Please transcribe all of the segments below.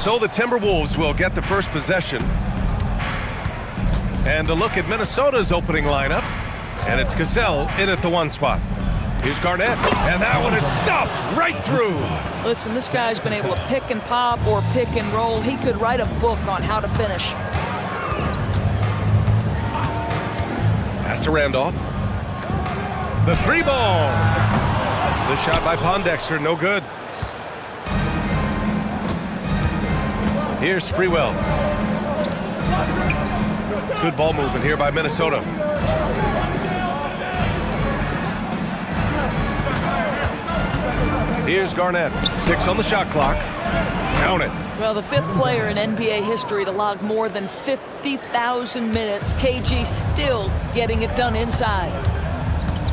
So the Timberwolves will get the first possession. And a look at Minnesota's opening lineup. And it's Cassell in at the 1 spot. Here's Garnett, and that one is stuffed right through. Listen, this guy's been able to pick and pop or pick and roll. He could write a book on how to finish. Pass to Randolph. The 3 ball. The shot by Pondexter, no good. Here's Sprewell. Good ball movement here by Minnesota. Here's Garnett. 6 on the shot clock. Count it. Well, the 5th player in NBA history to log more than 50,000 minutes. KG still getting it done inside.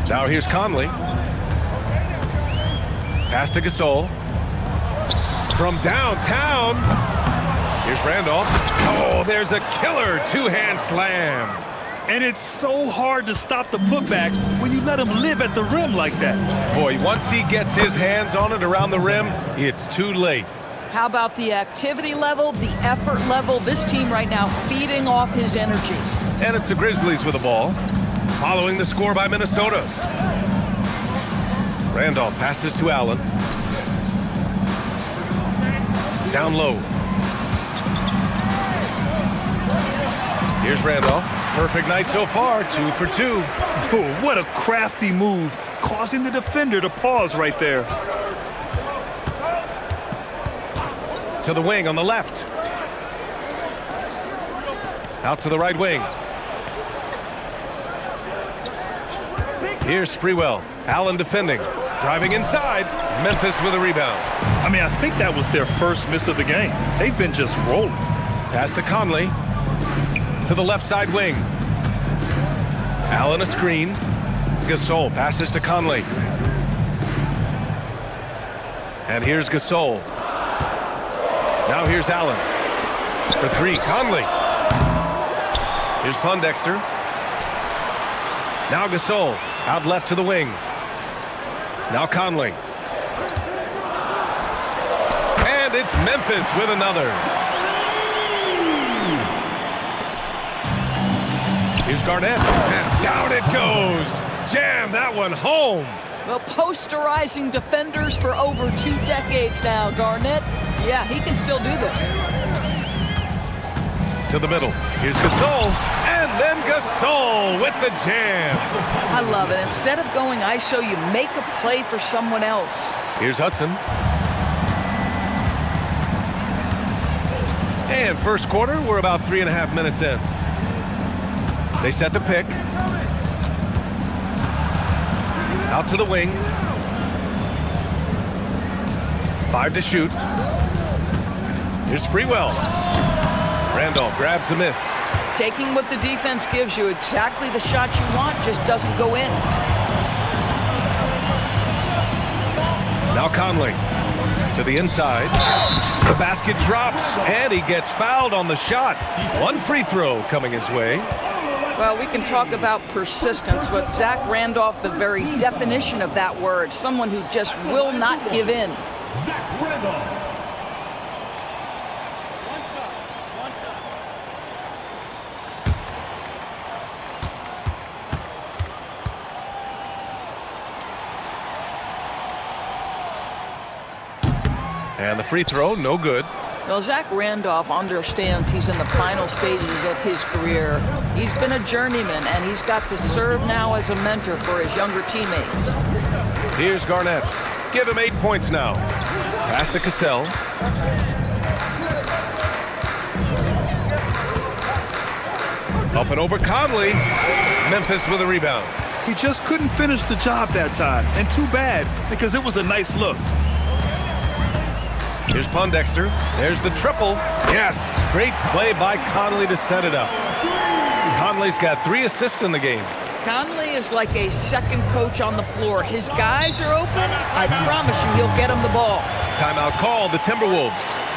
Now here's Conley. Pass to Gasol. From downtown. Here's Randolph. Oh, there's a killer 2-hand slam. And it's so hard to stop the putback when you let him live at the rim like that. Boy, once he gets his hands on it around the rim, it's too late. How about the activity level, the effort level? This team right now feeding off his energy. And it's the Grizzlies with the ball, following the score by Minnesota. Randolph passes to Allen. Down low. Here's Randolph. Perfect night so far, 2 for 2. Oh, what a crafty move, causing the defender to pause right there. To the wing on the left. Out to the right wing. Here's Sprewell. Allen defending. Driving inside. Memphis with a rebound. I mean, I think that was their first miss of the game. They've been just rolling. Pass to Conley. To the left side wing. Allen a screen. Gasol passes to Conley. And here's Gasol. Now here's Allen. For 3, Conley. Here's Pondexter. Now Gasol. Out left to the wing. Now Conley. And it's Memphis with another. Here's Garnett, and down it goes. Jam that one home. Well, posterizing defenders for over 2 decades now. Garnett, yeah, he can still do this. To the middle. Here's Gasol, and then Gasol with the jam. I love it. Instead of going ISO, you make a play for someone else. Here's Hudson. And first quarter, we're about 3.5 minutes in. They set the pick. Out to the wing. 5 to shoot. Here's Sprewell. Randolph grabs the miss. Taking what the defense gives you, exactly the shot you want, just doesn't go in. Now Conley to the inside. The basket drops, and he gets fouled on the shot. 1 free throw coming his way. Well, we can talk about persistence, but Zach Randolph, the very definition of that word, someone who just will not give in. Zach Randolph. And the free throw, no good. Well, Zach Randolph understands he's in the final stages of his career. He's been a journeyman, and he's got to serve now as a mentor for his younger teammates. Here's Garnett. Give him 8 points now. Pass to Cassell. Up and over Conley. Memphis with a rebound. He just couldn't finish the job that time, and too bad, because it was a nice look. Here's Pondexter. There's the triple. Yes, great play by Conley to set it up. Conley's got 3 assists in the game. Conley is like a second coach on the floor. His guys are open. I promise you he'll get them the ball. Timeout called, the Timberwolves.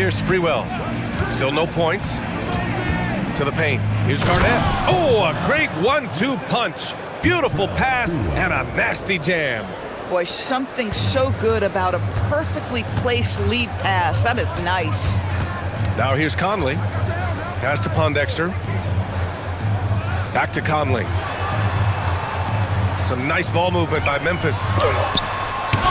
here's Sprewell. Still no points. To the paint. Here's Garnett. Oh, a great 1-2 punch. Beautiful pass and a nasty jam. Boy, something so good about a perfectly placed lead pass. That is nice. Now here's Conley. Pass to Pondexter. Back to Conley. Some nice ball movement by Memphis.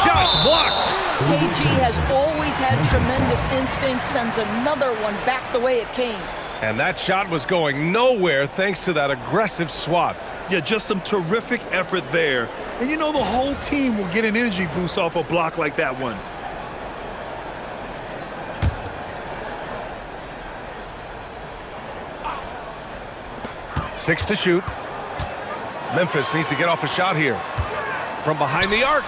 Shot blocked. KG has always had tremendous instincts, sends another one back the way it came. And that shot was going nowhere thanks to that aggressive swat. Yeah, just some terrific effort there. And you know the whole team will get an energy boost off a block like that one. Six to shoot. Memphis needs to get off a shot here. From behind the arc.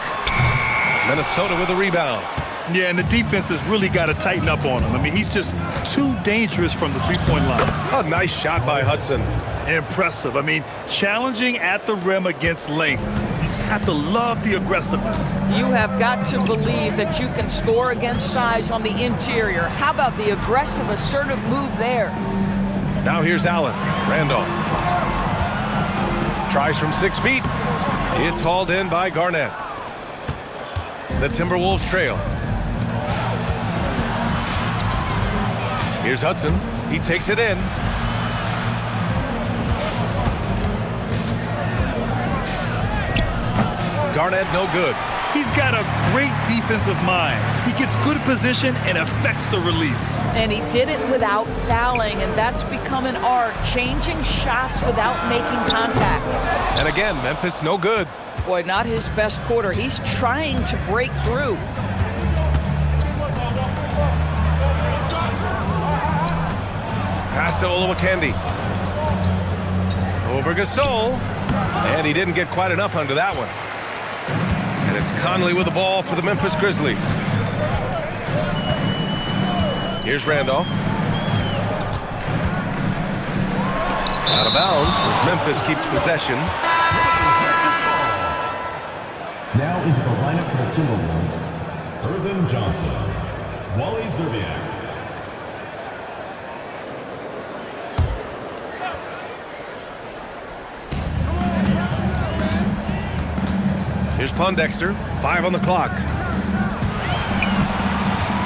Minnesota with a rebound. Yeah, and the defense has really got to tighten up on him. I mean, he's just too dangerous from the three-point line. A nice shot by Hudson. Impressive. I mean, challenging at the rim against length. You just have to love the aggressiveness. You have got to believe that you can score against size on the interior. How about the aggressive, assertive move there? Now here's Allen. Randolph. Tries from 6 feet. It's hauled in by Garnett. The Timberwolves trail. Here's Hudson. He takes it in. Garnett no good. He's got a great defensive mind. He gets good position and affects the release. And he did it without fouling, and that's become an art, changing shots without making contact. And again, Memphis no good. Boy, not his best quarter. He's trying to break through. Pass to Olowokandi. Over Gasol. And he didn't get quite enough under that one. And it's Conley with the ball for the Memphis Grizzlies. Here's Randolph. Out of bounds as Memphis keeps possession. Now into the lineup for the Timberwolves, Irvin Johnson, Wally Zerbiak. Here's Pondexter, 5 on the clock.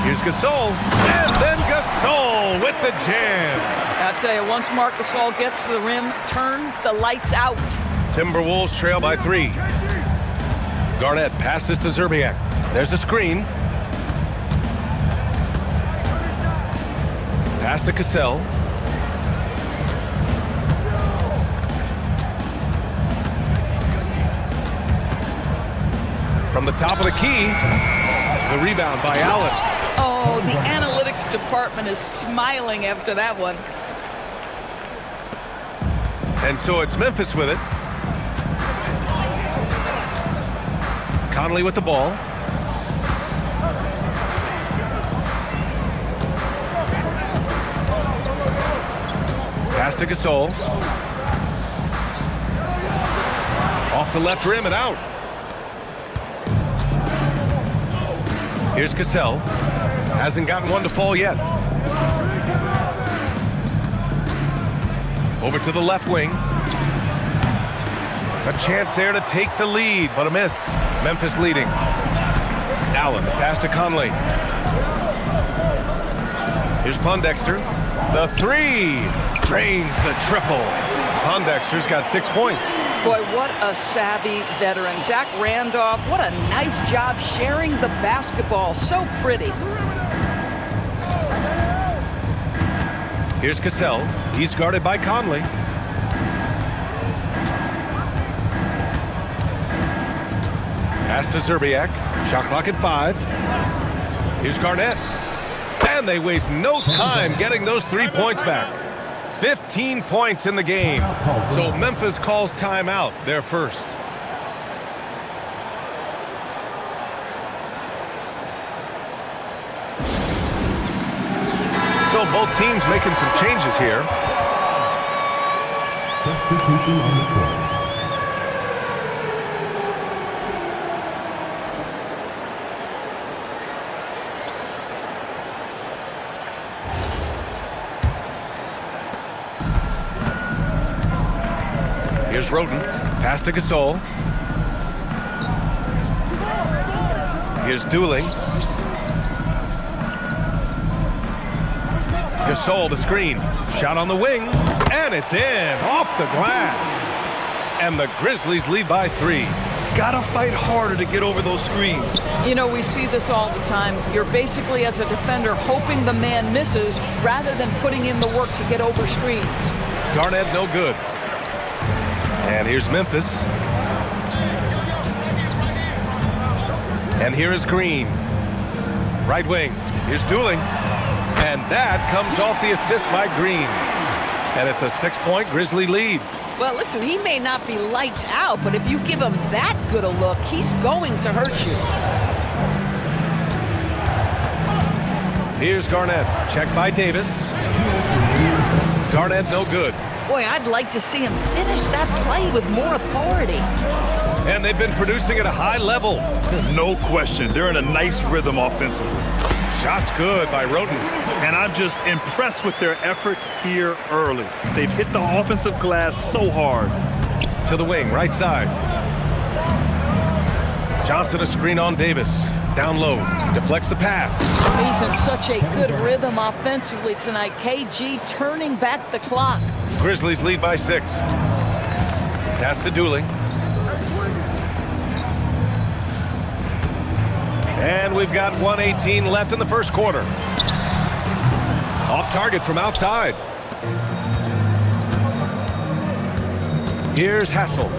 Here's Gasol, and then Gasol with the jam. I'll tell you, once Marc Gasol gets to the rim, turn the lights out. Timberwolves trail by 3. Garnett passes to Zerbiak. There's a screen. Pass to Cassell. From the top of the key, the rebound by Allen. Oh, the analytics department is smiling after that one. And so it's Memphis with it. Conley with the ball. Pass to Gasol. Off the left rim and out. Here's Cassell. Hasn't gotten one to fall yet. Over to the left wing. A chance there to take the lead, but a miss. Memphis leading. Allen, pass to Conley. Here's Pondexter. The 3 drains the triple. Pondexter's got 6 points. Boy, what a savvy veteran. Zach Randolph, what a nice job sharing the basketball. So pretty. Here's Cassell. He's guarded by Conley. Pass to Zerbiak. Shot clock at 5. Here's Garnett. And they waste no time getting those 3 points back. 15 points in the game. So Memphis calls timeout, their first. So both teams making some changes here. Substitution on the court. Here's Roden. Pass to Gasol. Here's Dooling. Gasol, the screen. Shot on the wing. And it's in. Off the glass. And the Grizzlies lead by 3. Gotta fight harder to get over those screens. You know, we see this all the time. You're basically, as a defender, hoping the man misses rather than putting in the work to get over screens. Garnett, no good. And here's Memphis. And here is Green. Right wing. Here's Dooling. And that comes off the assist by Green. And it's a 6-point Grizzly lead. Well, listen, he may not be lights out, but if you give him that good a look, he's going to hurt you. Here's Garnett. Check by Davis. Garnett, no good. Boy, I'd like to see him finish that play with more authority. And they've been producing at a high level. No question. They're in a nice rhythm offensively. Shots good by Roden. And I'm just impressed with their effort here early. They've hit the offensive glass so hard. To the wing, right side. Johnson a screen on Davis. Down low, deflects the pass. He's in such a good rhythm offensively tonight. KG turning back the clock. Grizzlies lead by 6. Pass to Dooling. And we've got 1:18 left in the first quarter. Off target from outside. Here's Hassel.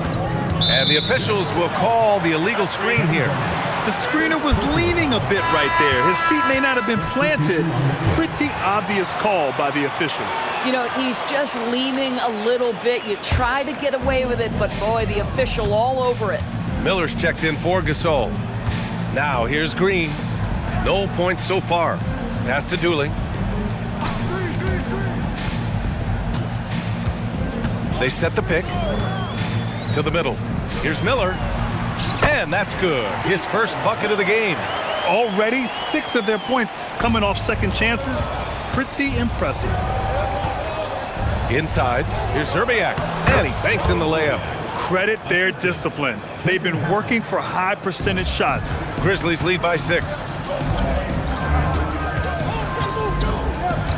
And the officials will call the illegal screen here. The screener was leaning a bit right there. His feet may not have been planted. Pretty obvious call by the officials. You know, he's just leaning a little bit. You try to get away with it, but boy, the official all over it. Miller's checked in for Gasol. Now here's Green. No points so far. Pass to Dooling. They set the pick. To the middle. Here's Miller. And that's good. His first bucket of the game. Already 6 of their points coming off second chances. Pretty impressive. Inside. Here's Zerbiak. And he banks in the layup. Credit their discipline. They've been working for high percentage shots. Grizzlies lead by 6.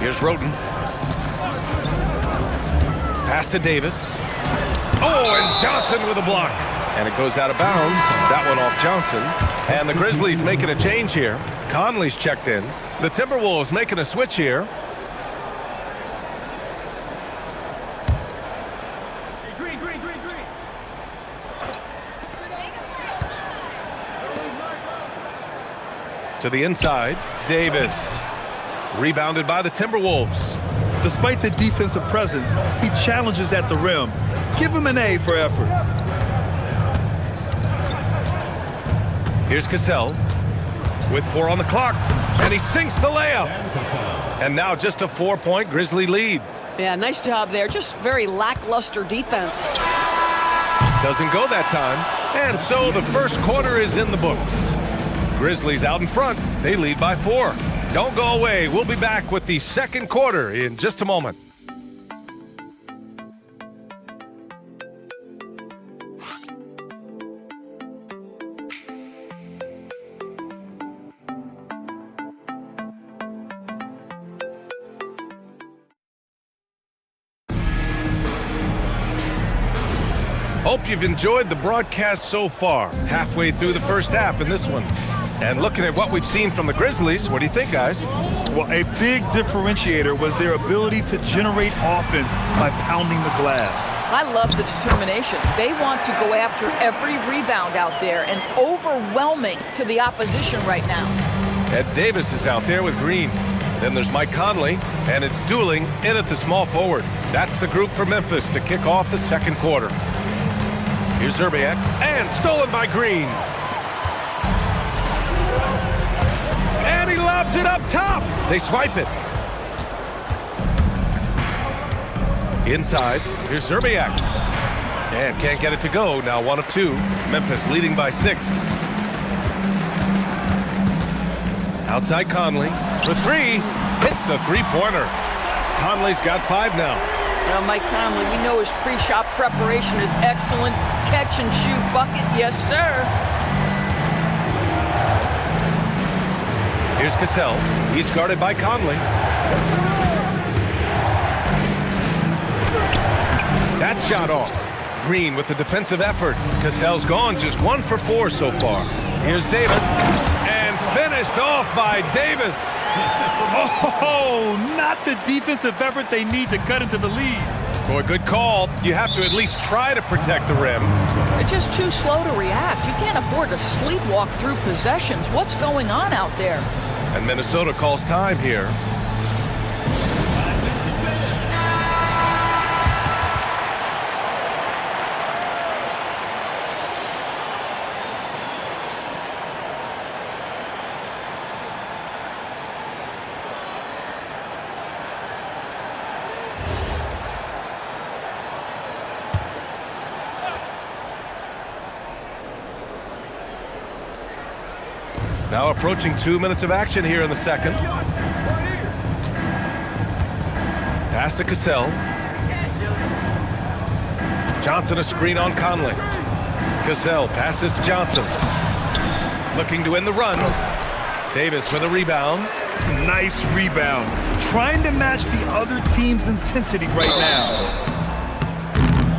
Here's Roden. Pass to Davis. Oh, and Johnson with a block. And it goes out of bounds. That one off Johnson. And the Grizzlies making a change here. Conley's checked in. The Timberwolves making a switch here. To the inside, Davis. Rebounded by the Timberwolves. Despite the defensive presence, he challenges at the rim. Give him an A for effort. Here's Cassell with 4 on the clock, and he sinks the layup. And now just a 4-point Grizzly lead. Yeah, nice job there. Just very lackluster defense. Doesn't go that time. And so the first quarter is in the books. Grizzlies out in front. They lead by 4. Don't go away. We'll be back with the second quarter in just a moment. Hope you've enjoyed the broadcast so far. Halfway through the first half in this one. And looking at what we've seen from the Grizzlies, what do you think, guys? Well, a big differentiator was their ability to generate offense by pounding the glass. I love the determination. They want to go after every rebound out there and overwhelming to the opposition right now. Ed Davis is out there with Green. Then there's Mike Conley, and it's Dooling in at the small forward. That's the group for Memphis to kick off the second quarter. Here's Zerbiak, and stolen by Green. And he lobs it up top. They swipe it. Inside, here's Zerbiak. And can't get it to go. Now 1 of 2. Memphis leading by 6. Outside Conley for 3. Hits a 3-pointer. Conley's got 5 now. Now, Mike Conley, we know his pre-shot preparation is excellent. Catch and shoot bucket, yes, sir. Here's Cassell. He's guarded by Conley. That shot off. Green with the defensive effort. Cassell's gone just 1 for 4 so far. Here's Davis. And finished off by Davis. Oh, not the defensive effort they need to cut into the lead. Boy, good call. You have to at least try to protect the rim. They're just too slow to react. You can't afford to sleepwalk through possessions. What's going on out there? And Minnesota calls time here. Now approaching 2 minutes of action here in the second. Pass to Cassell. Johnson a screen on Conley. Cassell passes to Johnson. Looking to win the run. Davis with a rebound. Nice rebound. Trying to match the other team's intensity right now.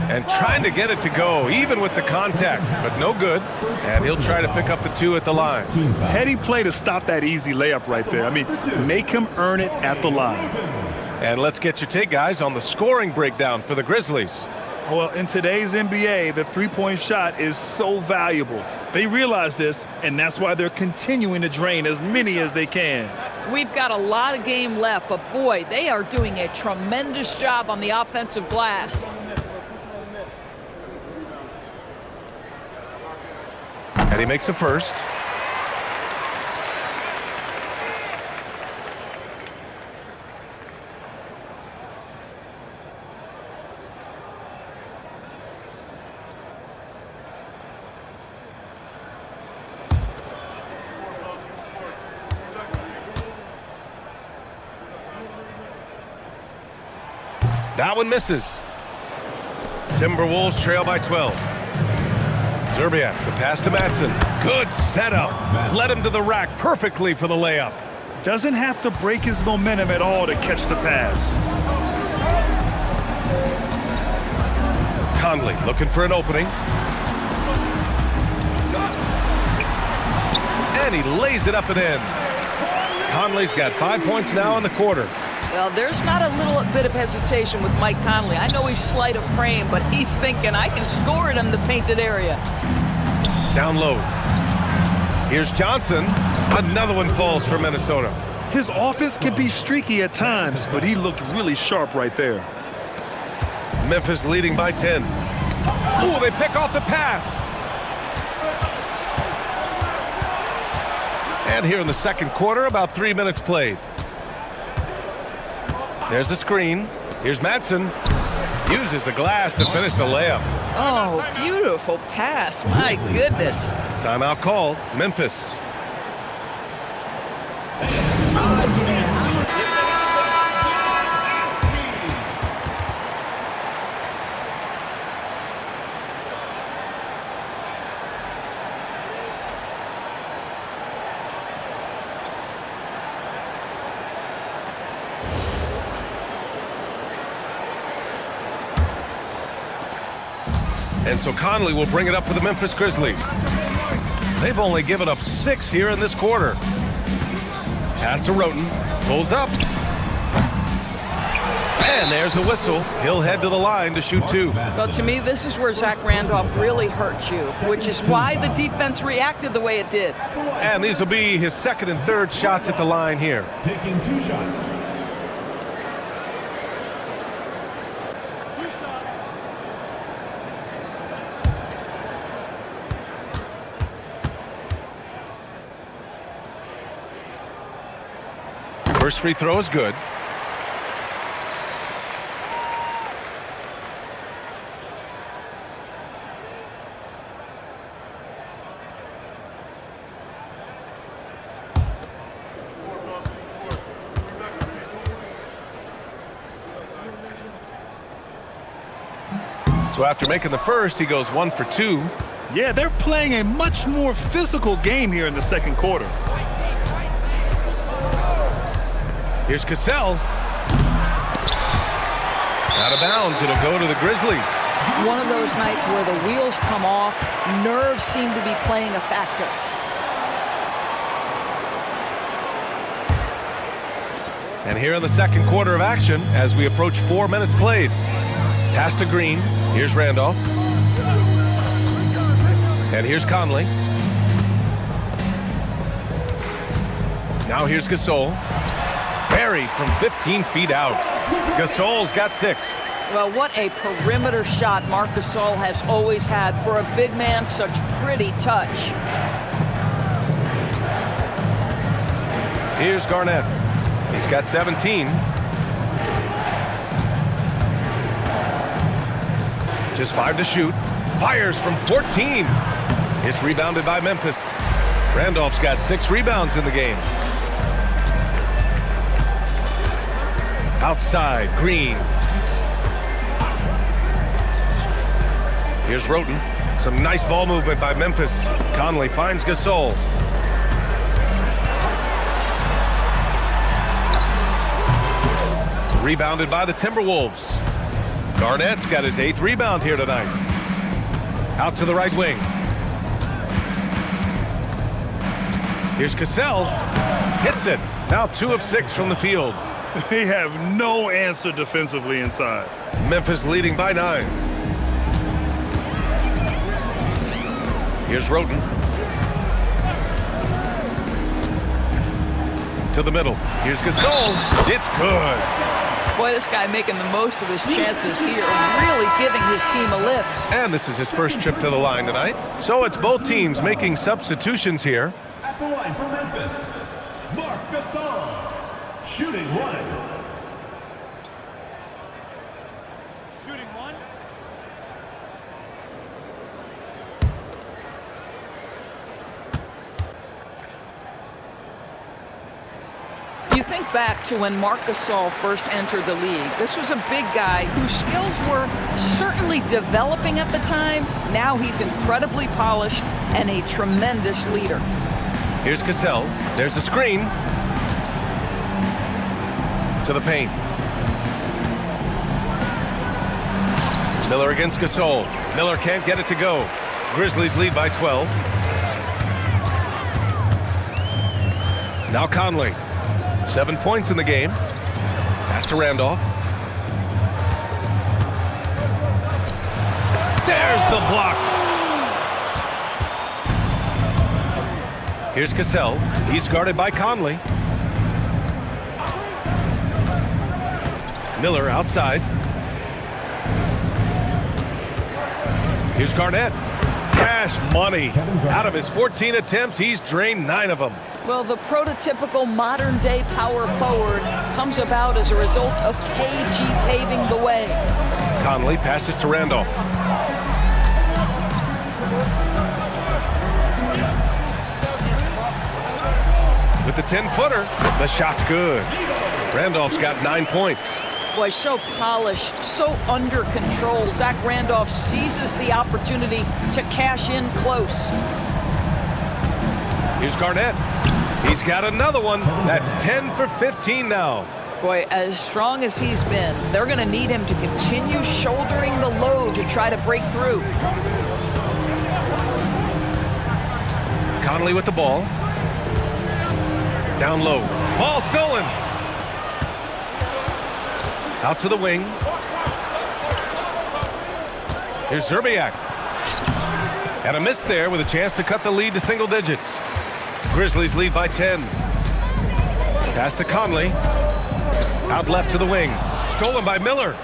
And trying to get it to go, even with the contact, but no good. And he'll try to pick up the 2 at the line. Heady play to stop that easy layup right there. I mean, make him earn it at the line. And let's get your take, guys, on the scoring breakdown for the Grizzlies. Well, in today's NBA, the three-point shot is so valuable. They realize this, and that's why they're continuing to drain as many as they can. We've got a lot of game left, but boy, they are doing a tremendous job on the offensive glass. And he makes a first. That one misses. Timberwolves trail by 12. Zerbiak, the pass to Madsen. Good setup. Led him to the rack perfectly for the layup. Doesn't have to break his momentum at all to catch the pass. Conley looking for an opening. And he lays it up and in. Conley's got 5 points now in the quarter. Well, there's not a little bit of hesitation with Mike Conley. I know he's slight of frame, but he's thinking, I can score it in the painted area. Down low. Here's Johnson. Another one falls for Minnesota. His offense can be streaky at times, but he looked really sharp right there. Memphis leading by 10. Ooh, they pick off the pass. And here in the second quarter, about 3 minutes played. There's a screen. Here's Madsen. Uses the glass to finish the layup. Oh, beautiful pass. My goodness. Timeout call. Memphis. And so Conley will bring it up for the Memphis Grizzlies. They've only given up 6 here in this quarter. Pass to Roten. Pulls up. And there's a whistle. He'll head to the line to shoot 2. Well, to me, this is where Zach Randolph really hurt you, which is why the defense reacted the way it did. And these will be his second and third shots at the line here. Taking 2 shots. First free throw is good. So after making the first, he goes 1 for 2. Yeah, they're playing a much more physical game here in the second quarter. Here's Cassell. Out of bounds. It'll go to the Grizzlies. One of those nights where the wheels come off, nerves seem to be playing a factor. And here in the second quarter of action, as we approach 4 minutes played. Pass to Green. Here's Randolph. And here's Conley. Now here's Gasol. Buried from 15 feet out. Gasol's got 6. Well, what a perimeter shot Marc Gasol has always had. For a big man, such pretty touch. Here's Garnett. He's got 17. Just 5 to shoot. Fires from 14. It's rebounded by Memphis. Randolph's got 6 rebounds in the game. Outside, Green. Here's Roten. Some nice ball movement by Memphis. Conley finds Gasol. Rebounded by the Timberwolves. Garnett's got his 8th rebound here tonight. Out to the right wing. Here's Cassell. Hits it. Now 2 of 6 from the field. They have no answer defensively inside. Memphis leading by 9. Here's Roten. To the middle. Here's Gasol. It's good. Boy, this guy making the most of his chances here, really giving his team a lift. And this is his first trip to the line tonight. So it's both teams making substitutions here. At the line for Memphis, Marc Gasol, shooting 1. Shooting 1. You think back to when Marc Gasol first entered the league. This was a big guy whose skills were certainly developing at the time. Now he's incredibly polished and a tremendous leader. Here's Cassell. There's a screen. To the paint. Miller against Gasol. Miller can't get it to go. Grizzlies lead by 12. Now Conley. 7 points in the game. Pass to Randolph. There's the block. Here's Cassell. He's guarded by Conley. Miller outside. Here's Garnett. Cash money. Out of his 14 attempts, he's drained 9 of them. Well, the prototypical modern-day power forward comes about as a result of KG paving the way. Conley passes to Randolph. With the 10-footer, the shot's good. Randolph's got 9 points. Boy, so polished, so under control. Zach Randolph seizes the opportunity to cash in close. Here's Garnett. He's got another one. That's 10 for 15 now. Boy, as strong as he's been, they're going to need him to continue shouldering the load to try to break through. Conley with the ball. Down low. Ball stolen. Out to the wing. Here's Zerbiak. And a miss there with a chance to cut the lead to single digits. Grizzlies lead by 10. Pass to Conley. Out left to the wing. Stolen by Miller.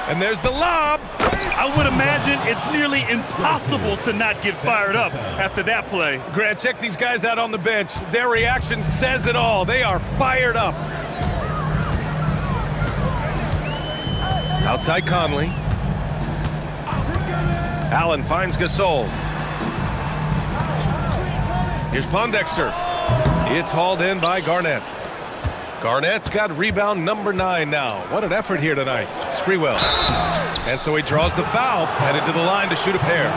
And there's the lob. I would imagine it's nearly impossible to not get fired up after that play. Grant, check these guys out on the bench. Their reaction says it all. They are fired up. Outside Conley. Allen finds Gasol. Here's Pondexter. It's hauled in by Garnett. Garnett's got rebound number 9 now. What an effort here tonight. Sprewell. And so he draws the foul, headed to the line to shoot a pair.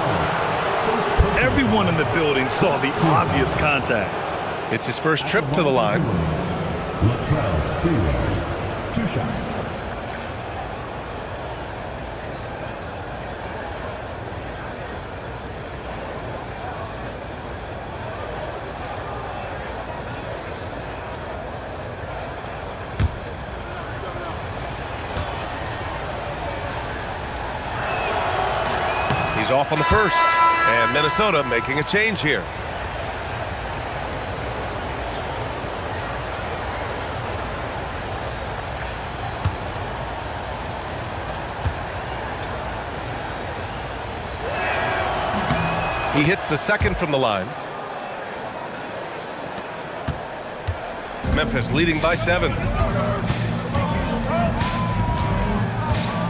Everyone in the building saw the obvious contact. It's his first trip to the line. Latrell Sprewell, 2 shots. He's off on the first, and Minnesota making a change here. He hits the second from the line. Memphis leading by 7.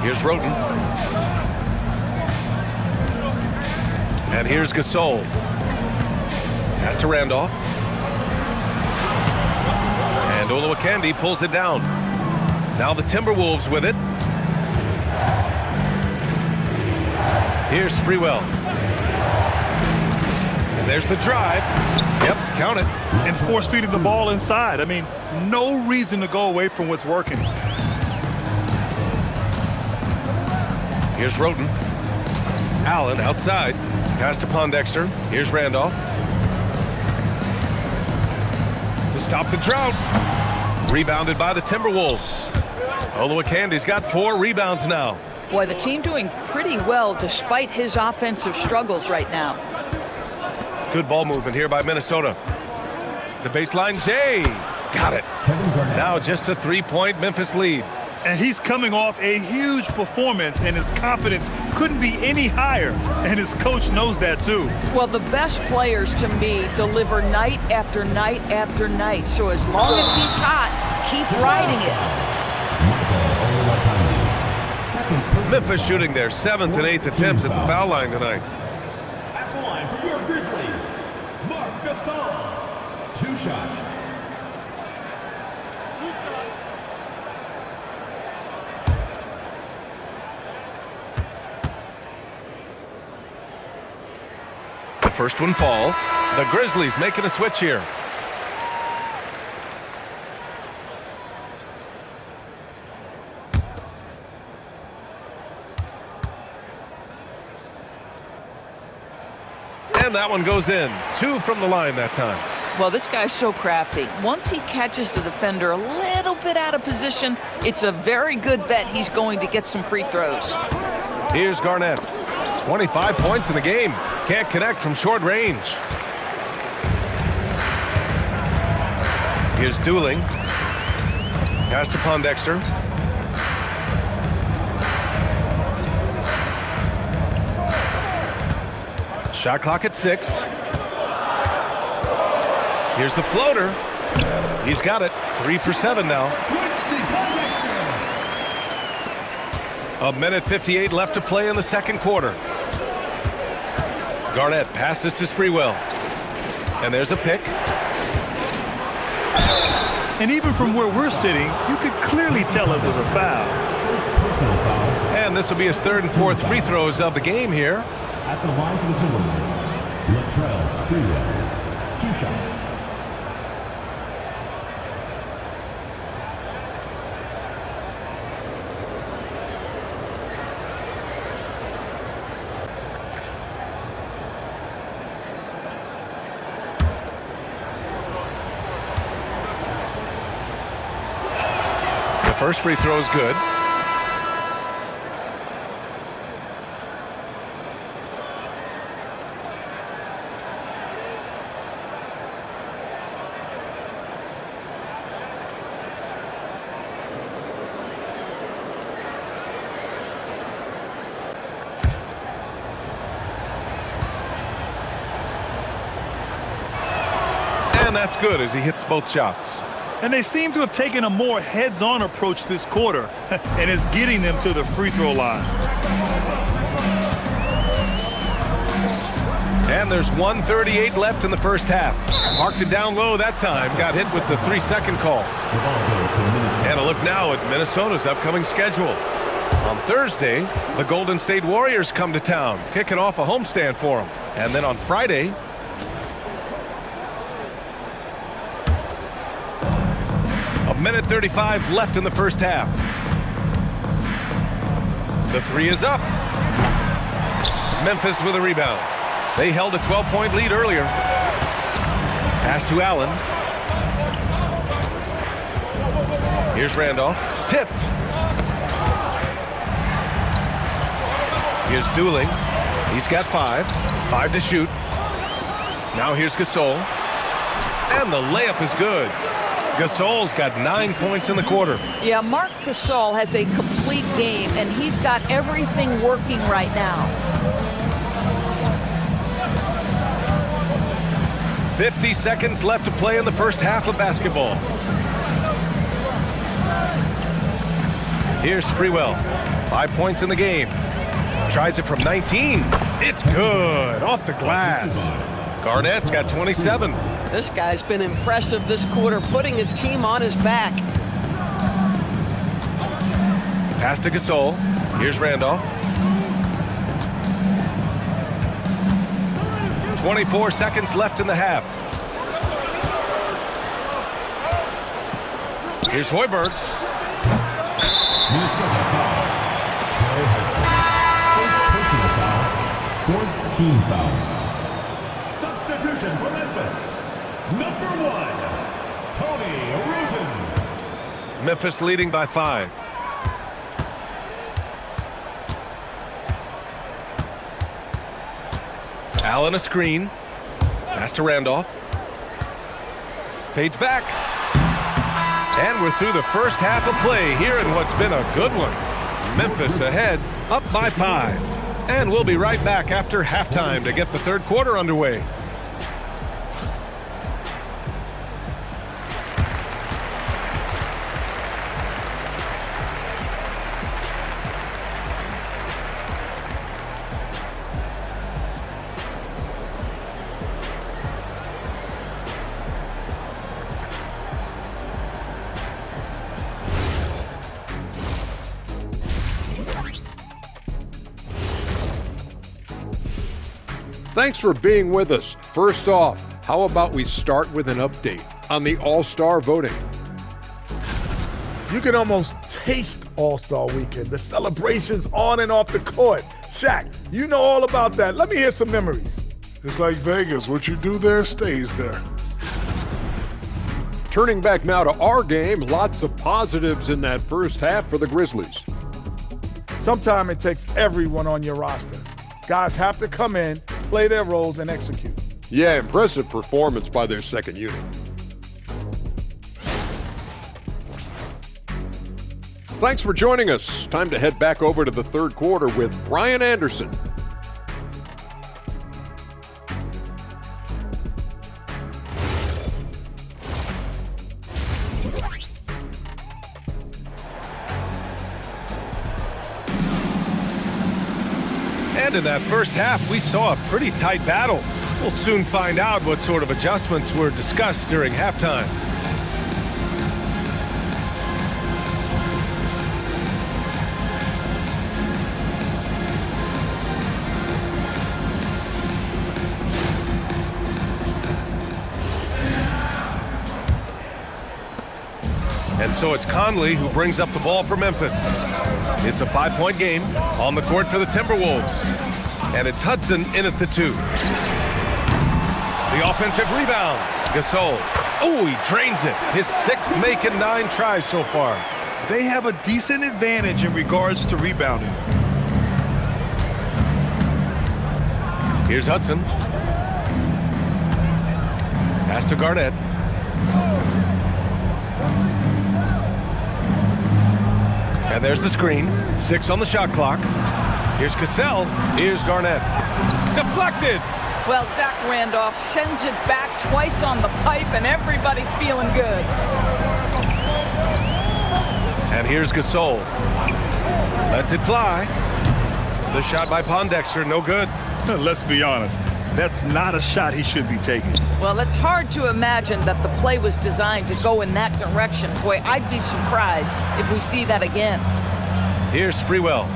Here's Roten. And here's Gasol. Pass to Randolph. And Olowokandi pulls it down. Now the Timberwolves with it. Here's Sprewell. And there's the drive. Yep, count it. And force feeding the ball inside. I mean, no reason to go away from what's working. Here's Roten. Allen outside. Pass to Pondexter. Here's Randolph. To stop the drought. Rebounded by the Timberwolves. Olowokandi's got 4 rebounds now. Boy, the team doing pretty well despite his offensive struggles right now. Good ball movement here by Minnesota. The baseline, Jay. Got it. Now just a 3-point Memphis lead. And he's coming off a huge performance, and his confidence couldn't be any higher. And his coach knows that, too. Well, the best players, to me, deliver night after night after night. So as long as he's hot, keep riding it. Memphis shooting their 7th and 8th attempts at the foul line tonight. At the line for your Grizzlies, Marc Gasol, 2 shots. The first one falls. The Grizzlies making a switch here. And that one goes in. 2 from the line that time. Well, this guy's so crafty. Once he catches the defender a little bit out of position, it's a very good bet he's going to get some free throws. Here's Garnett. 25 points in the game. Can't connect from short range. Here's Dooling. Pass to Pondexter. Shot clock at 6. Here's the floater. He's got it. 3 for 7 now. 1:58 left to play in the second quarter. Garnett passes to Sprewell. And there's a pick. And even from where we're sitting, you could clearly tell it was a foul. And this will be his 3rd and 4th free throws of the game here. At the line for the Timberwolves, Latrell Sprewell, 2 shots. The first free throw is good. And that's good as he hits both shots. And they seem to have taken a more heads-on approach this quarter, and it's getting them to the free throw line. And there's 1:38 left in the first half. Marked it down low that time. Got hit with the 3-second call. The ball goes to Minnesota. And a look now at Minnesota's upcoming schedule. On Thursday, the Golden State Warriors come to town, kicking off a homestand for them. And then on Friday, a minute 35 left in the first half. The three is up. Memphis with a rebound. They held a 12-point lead earlier. Pass to Allen. Here's Randolph. Tipped. Here's Dooling. He's got 5. 5 to shoot. Now here's Gasol. And the layup is good. Gasol's got 9 points in the quarter. Yeah, Marc Gasol has a complete game, and he's got everything working right now. 50 seconds left to play in the first half of basketball. Here's Sprewell. 5 points in the game. Tries it from 19. It's good. Off the glass. Garnett's got 27. This guy's been impressive this quarter, putting his team on his back. Pass to Gasol. Here's Randolph. 24 seconds left in the half. Here's Hoiberg. Minnesota foul. Trey Hudson. First personal foul. 4th team foul. Substitution for Memphis. Number 1, Tony Rosen. Memphis leading by 5. Allen a screen. Pass to Randolph. Fades back. And we're through the first half of play here in what's been a good one. Memphis ahead, up by 5. And we'll be right back after halftime to get the third quarter underway. Thanks for being with us. First off, how about we start with an update on the All-Star voting? You can almost taste All-Star Weekend, the celebrations on and off the court. Shaq, you know all about that. Let me hear some memories. It's like Vegas. What you do there stays there. Turning back now to our game, lots of positives in that first half for the Grizzlies. Sometimes it takes everyone on your roster. Guys have to come in, play their roles, and execute. Yeah, impressive performance by their second unit. Thanks for joining us. Time to head back over to the third quarter with Brian Anderson. And in that first half, we saw a pretty tight battle. We'll soon find out what sort of adjustments were discussed during halftime. And so it's Conley who brings up the ball for Memphis. It's a 5-point game on the court for the Timberwolves. And it's Hudson in at the 2. The offensive rebound. Gasol. Oh, he drains it. His 6th make and 9 tries so far. They have a decent advantage in regards to rebounding. Here's Hudson. Pass to Garnett. And there's the screen. 6 on the shot clock. Here's Cassell. Here's Garnett. Deflected. Well, Zach Randolph sends it back twice on the pipe, and everybody feeling good. And here's Gasol. Lets it fly. The shot by Pondexter, no good. Let's be honest. That's not a shot he should be taking. Well, it's hard to imagine that the play was designed to go in that direction. Boy, I'd be surprised if we see that again. Here's Sprewell.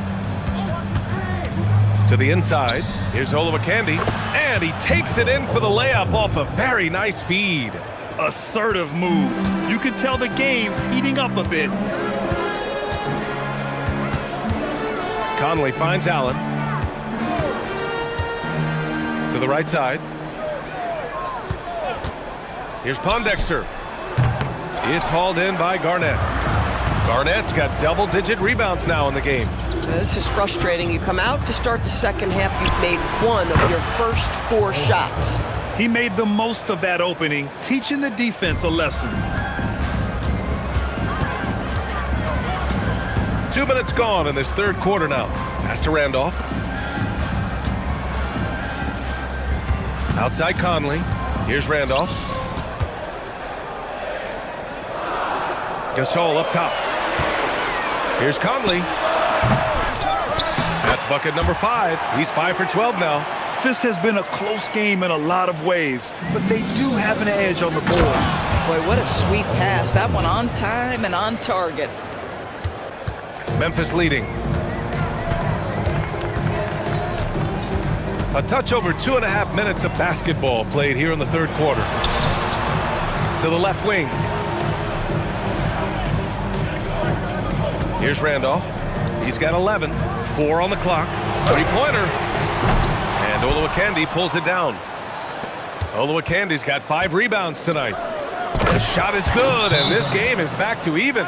To the inside. Here's Olowokandi. And he takes it in for the layup off a very nice feed. Assertive move. You can tell the game's heating up a bit. Conley finds Allen. To the right side. Here's Pondexter. It's hauled in by Garnett. Garnett's got double-digit rebounds now in the game. This is frustrating. You come out to start the second half, you've made one of your first 4 shots. He made the most of that opening, teaching the defense a lesson. 2 minutes gone in this third quarter now. Pass to Randolph. Outside Conley. Here's Randolph. Gasol up top. Here's Conley. That's bucket number 5. He's 5 for 12 now. This has been a close game in a lot of ways, but they do have an edge on the board. Boy, what a sweet pass. That one on time and on target. Memphis leading. A touch over 2.5 minutes of basketball played here in the third quarter. To the left wing. Here's Randolph. He's got 11. 4 on the clock. 3-pointer. And Olowokandi pulls it down. Olowokandi's got 5 rebounds tonight. The shot is good, and this game is back to even.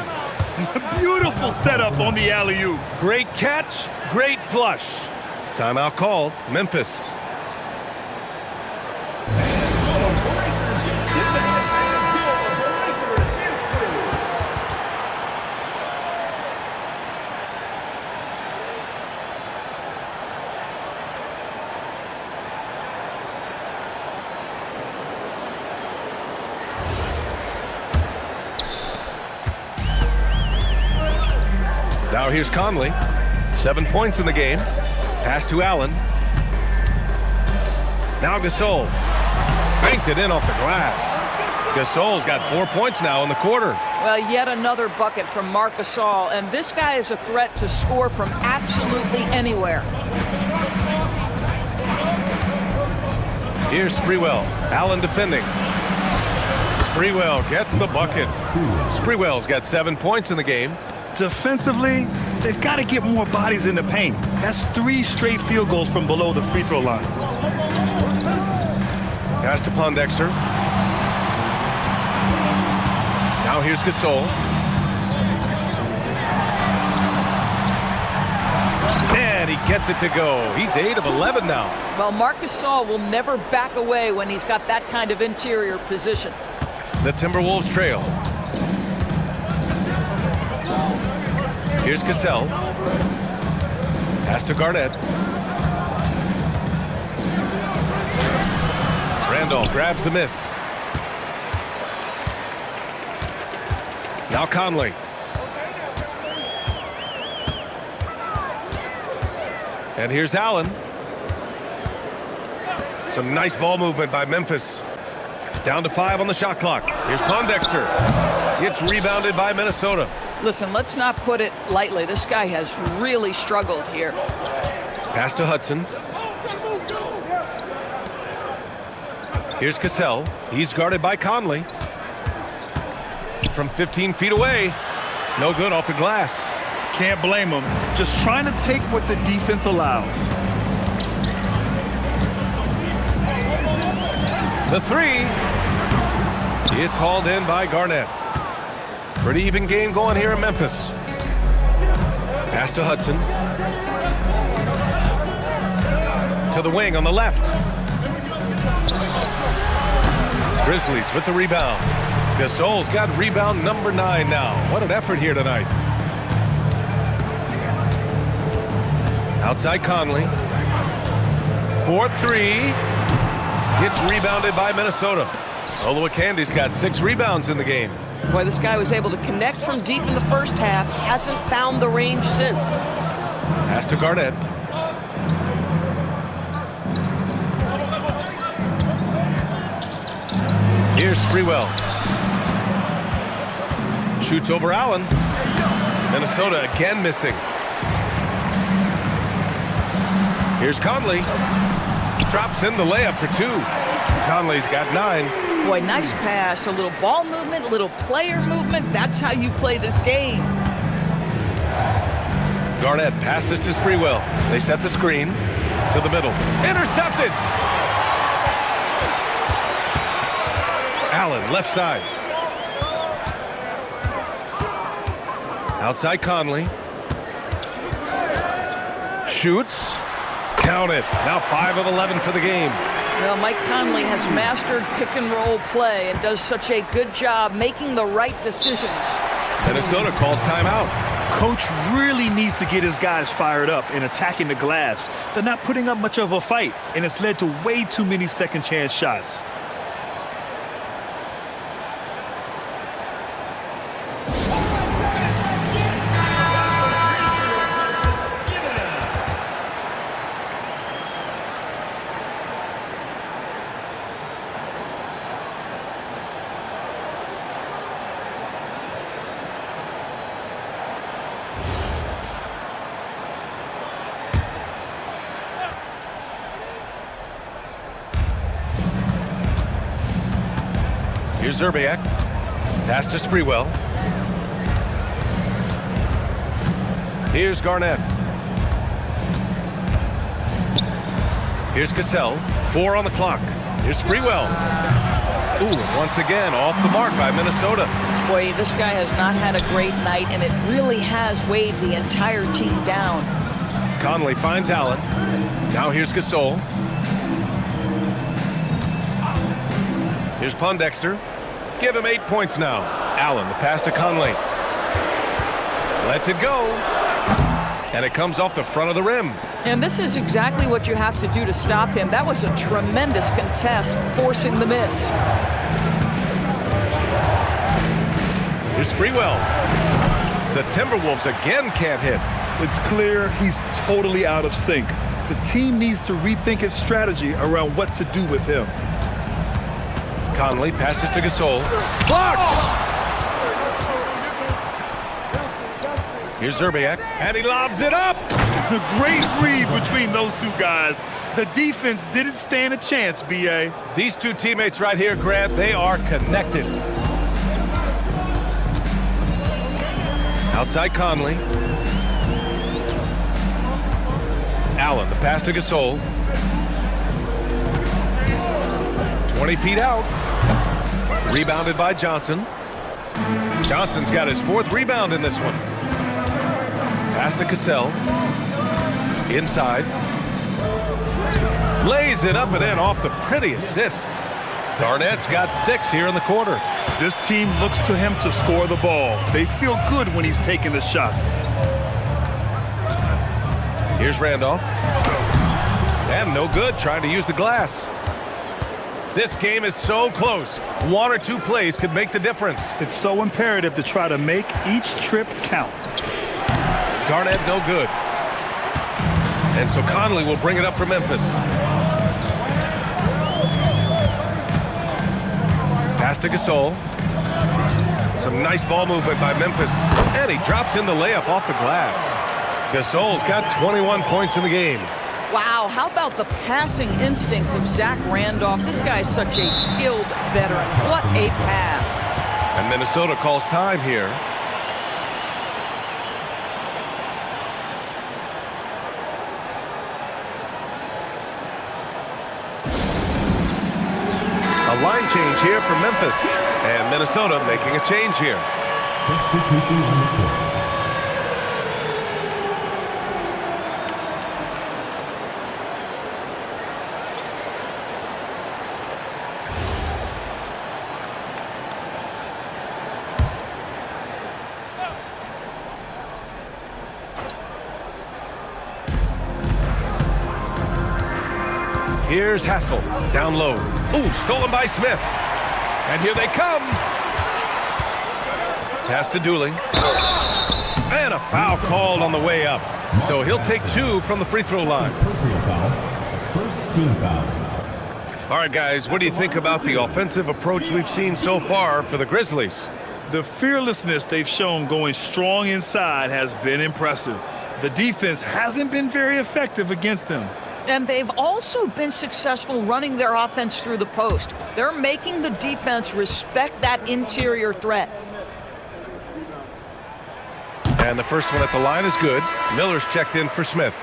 Beautiful setup on the alley-oop. Great catch, great flush. Timeout called, Memphis. Now here's Conley. 7 points in the game. Pass to Allen. Now Gasol. Banked it in off the glass. Gasol's got 4 points now in the quarter. Well, yet another bucket from Marc Gasol, and this guy is a threat to score from absolutely anywhere. Here's Sprewell. Allen defending. Sprewell gets the bucket. Sprewell's got 7 points in the game. Defensively, they've got to get more bodies in the paint. That's 3 straight field goals from below the free throw line. Pass to Pondexter. Now here's Gasol. And he gets it to go. He's 8 of 11 now. Well, Marc Gasol will never back away when he's got that kind of interior position. The Timberwolves trail. Here's Cassell. Pass to Garnett. Randolph grabs the miss. Now Conley. And here's Allen. Some nice ball movement by Memphis. Down to 5 on the shot clock. Here's Pondexter. It's rebounded by Minnesota. Listen, let's not put it lightly. This guy has really struggled here. Pass to Hudson. Here's Cassell. He's guarded by Conley. From 15 feet away. No good off the glass. Can't blame him. Just trying to take what the defense allows. The 3. It's hauled in by Garnett. Pretty even game going here in Memphis. Pass to Hudson. To the wing on the left. Grizzlies with the rebound. Gasol's got rebound number 9 now. What an effort here tonight. Outside Conley. 4-3. It's rebounded by Minnesota. Olowokandi's got 6 rebounds in the game. Boy, this guy was able to connect from deep in the first half. Hasn't found the range since. Pass to Garnett. Here's Sprewell. Shoots over Allen. Minnesota again missing. Here's Conley. Drops in the layup for 2. Conley's got 9. Boy, nice pass. A little ball movement, a little player movement. That's how you play this game. Garnett passes to Sprewell. They set the screen to the middle. Intercepted! Allen, left side. Outside Conley. Shoots. Count it. Now 5 of 11 for the game. Well, Mike Conley has mastered pick-and-roll play and does such a good job making the right decisions. Minnesota calls timeout. Coach really needs to get his guys fired up and attacking the glass. They're not putting up much of a fight, and it's led to way too many second-chance shots. Here's Zerbiak. Pass to Sprewell. Here's Garnett. Here's Cassell. 4 on the clock. Here's Sprewell. Ooh, once again, off the mark by Minnesota. Boy, this guy has not had a great night, and it really has weighed the entire team down. Conley finds Allen. Now here's Gasol. Here's Pondexter. Give him 8 points now. Allen, the pass to Conley. Lets it go. And it comes off the front of the rim. And this is exactly what you have to do to stop him. That was a tremendous contest, forcing the miss. Here's Sprewell. The Timberwolves again can't hit. It's clear he's totally out of sync. The team needs to rethink its strategy around what to do with him. Conley passes to Gasol. Blocked! Here's Zerbiak, and he lobs it up! The great read between those two guys. The defense didn't stand a chance, B.A. These two teammates right here, Grant, they are connected. Outside Conley. Allen, the pass to Gasol. 20 feet out. Rebounded by Johnson. Johnson's got his 4th rebound in this one. Pass to Cassell. Inside. Lays it up and in off the pretty assist. Garnett's got 6 here in the quarter. This team looks to him to score the ball. They feel good when he's taking the shots. Here's Randolph. And no good, trying to use the glass. This game is so close. 1 or 2 plays could make the difference. It's so imperative to try to make each trip count. Garnett, no good. And so Conley will bring it up for Memphis. Pass to Gasol. Some nice ball movement by Memphis. And he drops in the layup off the glass. Gasol's got 21 points in the game. Wow, how about the passing instincts of Zach Randolph? This guy's such a skilled veteran. What a pass. And Minnesota calls time here. A line change here for Memphis. And Minnesota making a change here. Substitutions in the court. Here's Hassel, down low. Ooh, stolen by Smith. And here they come. Pass to Dooling. And a foul called on the way up. So he'll take 2 from the free throw line. Personal foul. First team foul. All right, guys, what do you think about the offensive approach we've seen so far for the Grizzlies? The fearlessness they've shown going strong inside has been impressive. The defense hasn't been very effective against them. And they've also been successful running their offense through the post. They're making the defense respect that interior threat. And the first one at the line is good. Miller's checked in for Smith.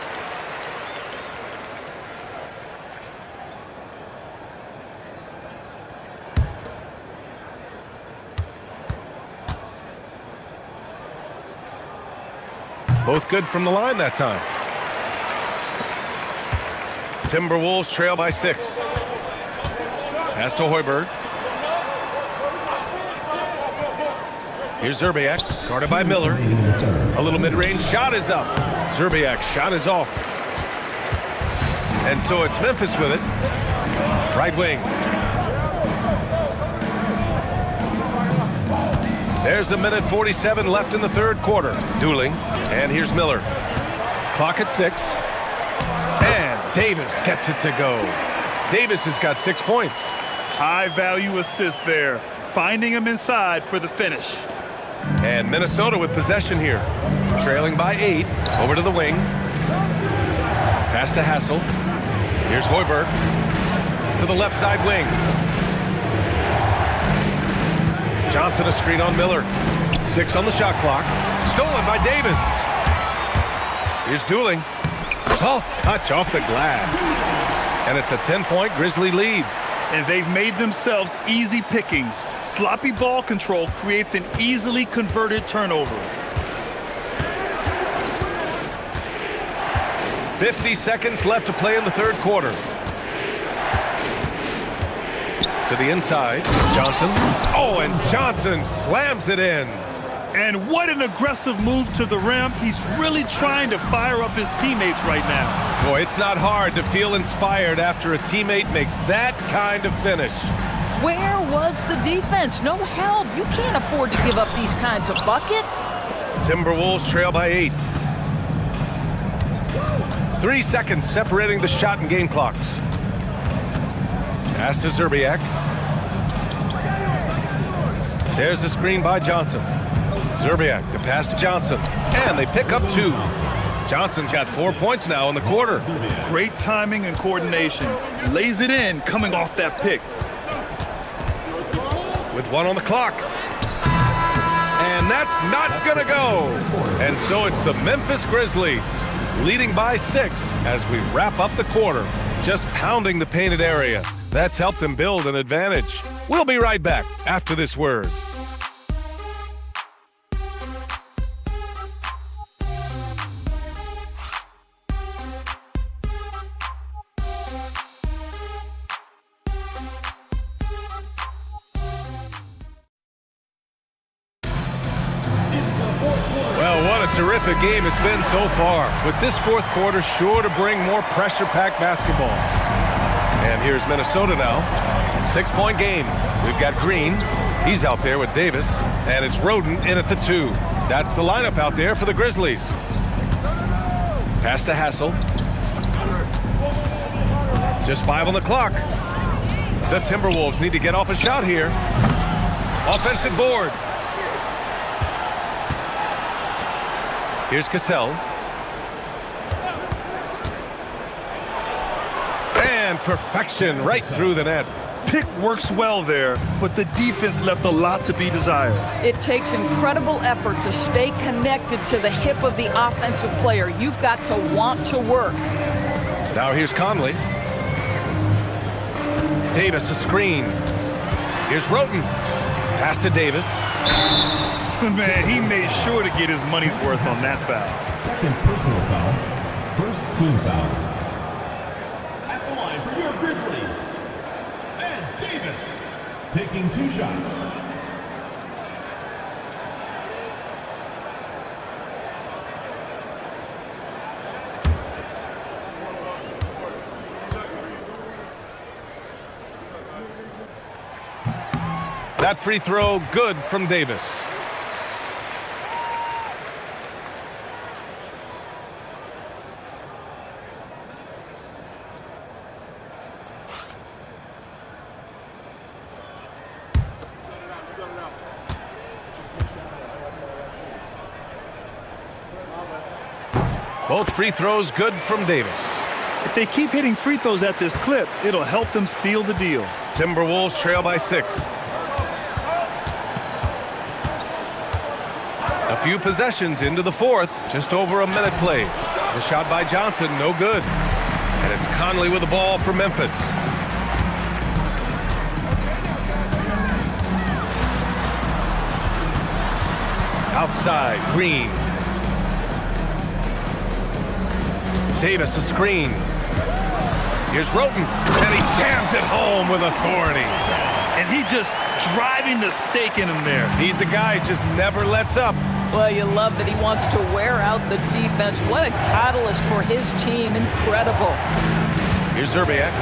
Both good from the line that time. Timberwolves trail by 6. Pass to Hoiberg. Here's Zerbiak, guarded by Miller. A little mid-range shot is up. Zerbiak's shot is off. And so it's Memphis with it. Right wing. There's 1:47 left in the third quarter. Dueling. And here's Miller. Clock at 6. And Davis gets it to go. Davis has got 6 points. High-value assist there. Finding him inside for the finish. And Minnesota with possession here. Trailing by 8. Over to the wing. Pass to Hassel. Here's Hoiberg. To the left side wing. Johnson a screen on Miller. 6 on the shot clock. Stolen by Davis. Here's Dueling. Soft touch off the glass. And it's a 10-point Grizzly lead. And they've made themselves easy pickings. Sloppy ball control creates an easily converted turnover. 50 seconds left to play in the third quarter. To the inside, Johnson. Oh, and Johnson slams it in. And what an aggressive move to the rim. He's really trying to fire up his teammates right now. Boy, it's not hard to feel inspired after a teammate makes that kind of finish. Where was the defense? No help. You can't afford to give up these kinds of buckets. Timberwolves trail by 8. 3 seconds separating the shot and game clocks. Pass to Zerbiak. There's a screen by Johnson. Zerbiak to pass to Johnson. And they pick up 2. Johnson's got 4 points now in the quarter. Great timing and coordination. Lays it in coming off that pick. With 1 on the clock. And that's not gonna go. And so it's the Memphis Grizzlies leading by 6 as we wrap up the quarter. Just pounding the painted area. That's helped them build an advantage. We'll be right back after this word. Terrific game it's been so far, with this fourth quarter sure to bring more pressure-packed basketball. And here's Minnesota now. 6-point game. We've got Green. He's out there with Davis. And it's Roden in at the 2. That's the lineup out there for the Grizzlies. Pass to Hassel. Just 5 on the clock. The Timberwolves need to get off a shot here. Offensive board. Here's Cassell. And perfection right through the net. Pick works well there, but the defense left a lot to be desired. It takes incredible effort to stay connected to the hip of the offensive player. You've got to want to work. Now here's Conley. Davis a screen. Here's Roten. Pass to Davis. Man, he made sure to get his money's worth on that foul. Second personal foul. First team foul. At the line for your Grizzlies. And Davis taking 2 shots. That free throw good from Davis. Both free throws good from Davis. If they keep hitting free throws at this clip, it'll help them seal the deal. Timberwolves trail by 6. A few possessions into the fourth. Just over a minute played. The shot by Johnson, no good. And it's Conley with the ball for Memphis. Outside, Green. Davis a screen. Here's Roten, and he jams it home with authority. And he just driving the stake in him there. He's a guy who just never lets up. Well, you love that he wants to wear out the defense. What a catalyst for his team. Incredible. Here's Zerbiak.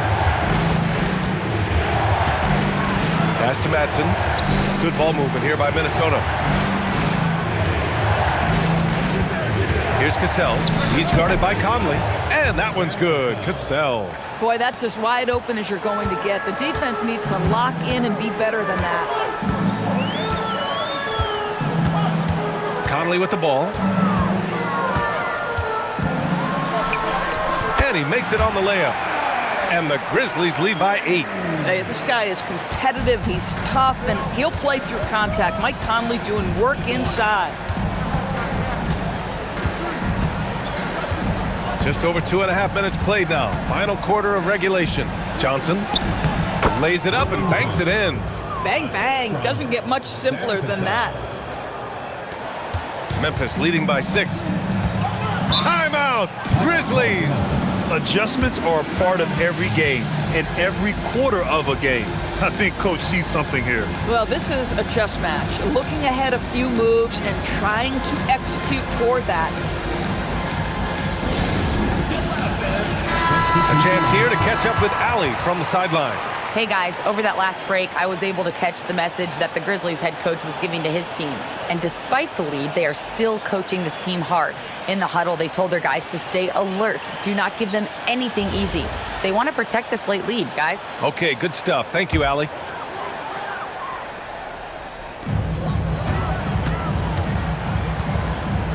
Pass to Madsen. Good ball movement here by Minnesota. Here's Cassell. He's guarded by Conley. And that one's good. Cassell. Boy, that's as wide open as you're going to get. The defense needs to lock in and be better than that. Conley with the ball. And he makes it on the layup. And the Grizzlies lead by 8. Hey, this guy is competitive. He's tough, and he'll play through contact. Mike Conley doing work inside. Just over 2.5 minutes played now. Final quarter of regulation. Johnson lays it up and banks it in. Bang, bang. Doesn't get much simpler than that. Memphis leading by 6. Timeout, Grizzlies. Adjustments are a part of every game and every quarter of a game. I think Coach sees something here. Well, this is a chess match. Looking ahead a few moves and trying to execute toward that. A chance here to catch up with Allie from the sideline. Hey guys, over that last break, I was able to catch the message that the Grizzlies head coach was giving to his team. And despite the lead, they are still coaching this team hard. In the huddle, they told their guys to stay alert. Do not give them anything easy. They want to protect this late lead, guys. Okay, good stuff. Thank you, Allie.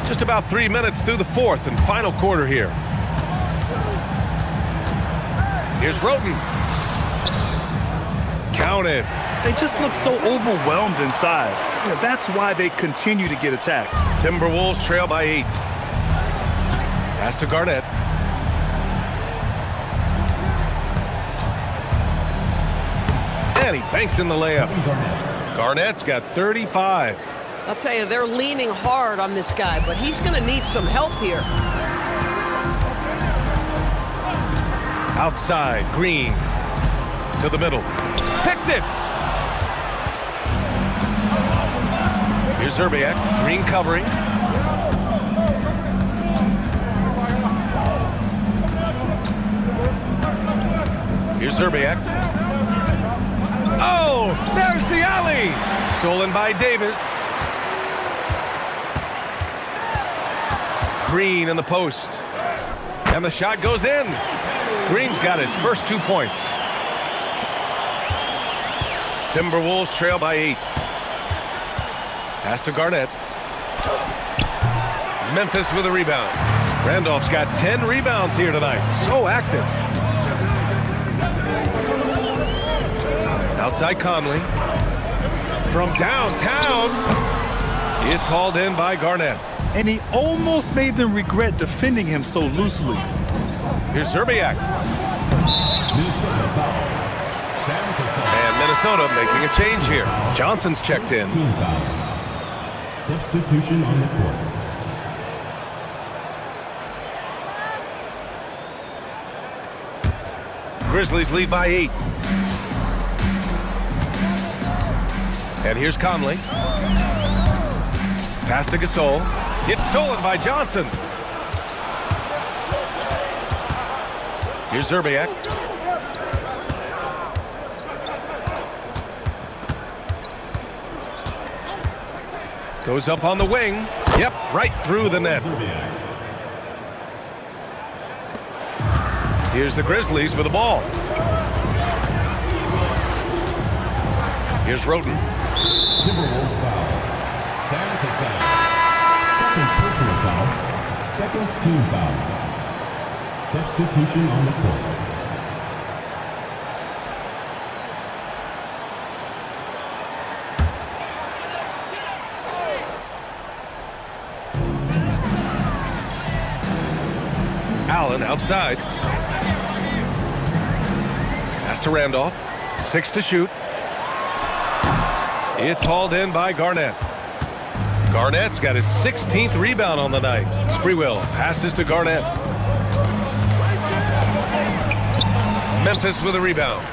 Just about 3 minutes through the fourth and final quarter here. Here's Roten. Counted. They just look so overwhelmed inside. You know, that's why they continue to get attacked. Timberwolves trail by 8. Pass to Garnett. And he banks in the layup. Garnett's got 35. I'll tell you, they're leaning hard on this guy, but he's going to need some help here. Outside, Green to the middle. Picked it! Here's Zerbiak. Green covering. Here's Zerbiak. Oh, there's the alley! Stolen by Davis. Green in the post. And the shot goes in. Green's got his first 2 points. Timberwolves trail by 8. Pass to Garnett. Memphis with a rebound. Randolph's got 10 rebounds here tonight. So active. Outside Conley. From downtown. It's hauled in by Garnett. And he almost made them regret defending him so loosely. Here's Zerbiak. And Minnesota making a change here. Johnson's checked in. Substitution on the court. Grizzlies lead by 8. And here's Conley. Pass to Gasol. It's stolen by Johnson. Here's Zerbiak. Goes up on the wing. Yep, right through the net. Here's the Grizzlies with the ball. Here's Roten. Timberwolves foul. Sam Cassell. Second personal foul. Second team foul. Substitution on the court. Allen outside. Pass to Randolph. 6 to shoot. It's hauled in by Garnett. Garnett's got his 16th rebound on the night. Sprewell passes to Garnett. Memphis with a rebound.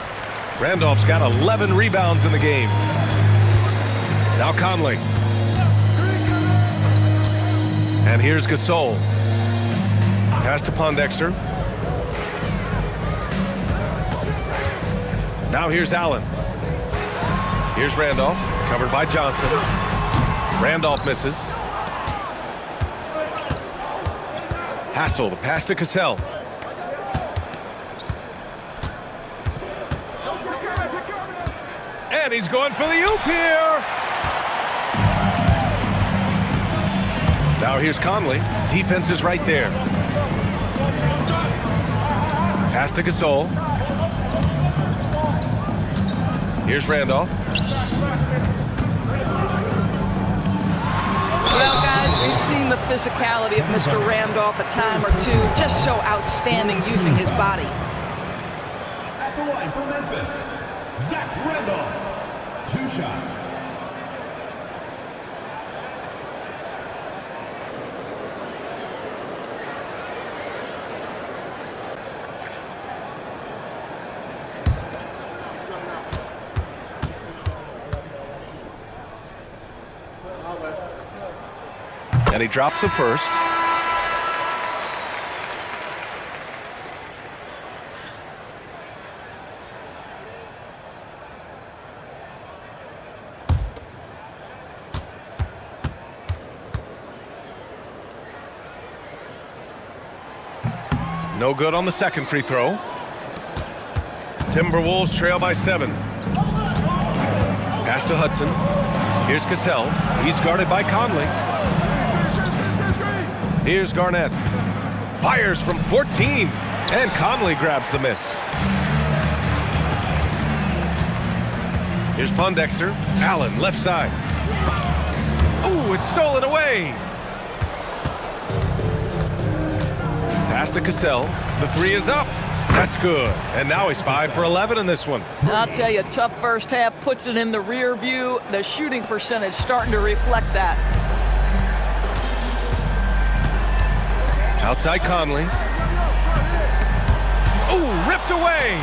Randolph's got 11 rebounds in the game. Now Conley. And here's Gasol. Pass to Pondexter. Now here's Allen. Here's Randolph, covered by Johnson. Randolph misses. Hassel, the pass to Cassell. And he's going for the oop here. Now here's Conley. Defense is right there. Pass to Gasol. Here's Randolph. Well, guys, we've seen the physicality of Mr. Randolph a time or two. Just so outstanding using his body. At the line for Memphis, Zach Randolph. 2 shots. And he drops the first. No good on the second free throw. Timberwolves trail by 7. Pass to Hudson. Here's Cassell. He's guarded by Conley. Here's Garnett. Fires from 14. And Conley grabs the miss. Here's Pondexter. Allen, left side. Oh, it's stolen away. Pass to Cassell. The 3 is up. That's good. And now he's 5 for 11 in this one. I'll tell you, tough first half, puts it in the rear view. The shooting percentage starting to reflect that. Outside Conley. Ooh, ripped away.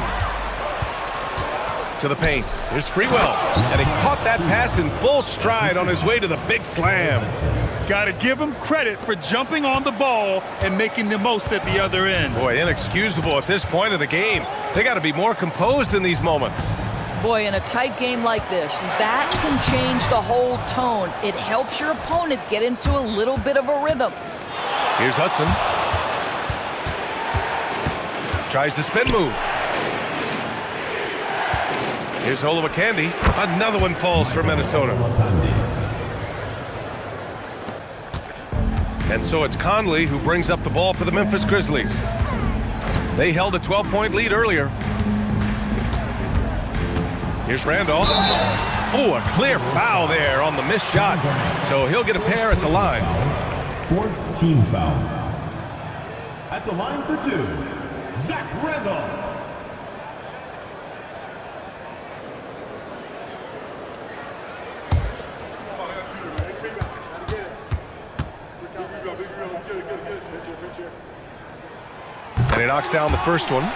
To the paint. Here's Sprewell. And he caught that pass in full stride on his way to the big slam. Got to give him credit for jumping on the ball and making the most at the other end. Boy, inexcusable at this point of the game. They got to be more composed in these moments. Boy, in a tight game like this, that can change the whole tone. It helps your opponent get into a little bit of a rhythm. Here's Hudson. Tries the spin move. Here's Olowokandi. Another one falls for Minnesota. And so it's Conley who brings up the ball for the Memphis Grizzlies. They held a 12-point lead earlier. Here's Randolph. Oh, a clear foul there on the missed shot. So he'll get a pair at the line. 4th team foul. At the line for 2, Zach Randolph. And he knocks down the first one.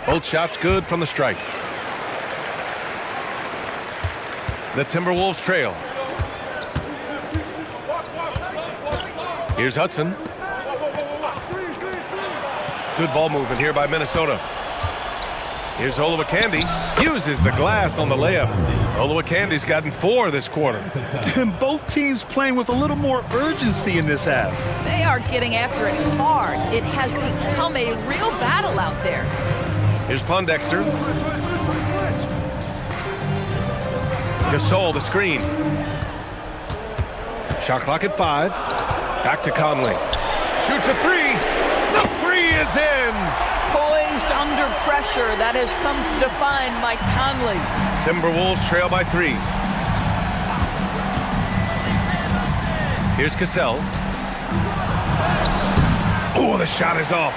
Both shots good from the strike. The Timberwolves trail. Here's Hudson. Good ball movement here by Minnesota. Here's Olowokandi. Uses the glass on the layup. Olowokandi's gotten 4 this quarter. And both teams playing with a little more urgency in this half. They are getting after it hard. It has become a real battle out there. Here's Pondexter. Gasol, the screen. Shot clock at 5. Back to Conley. Shoots a 3. The 3 is in. Poised under pressure. That has come to define Mike Conley. Timberwolves trail by 3. Here's Cassell. Oh, the shot is off.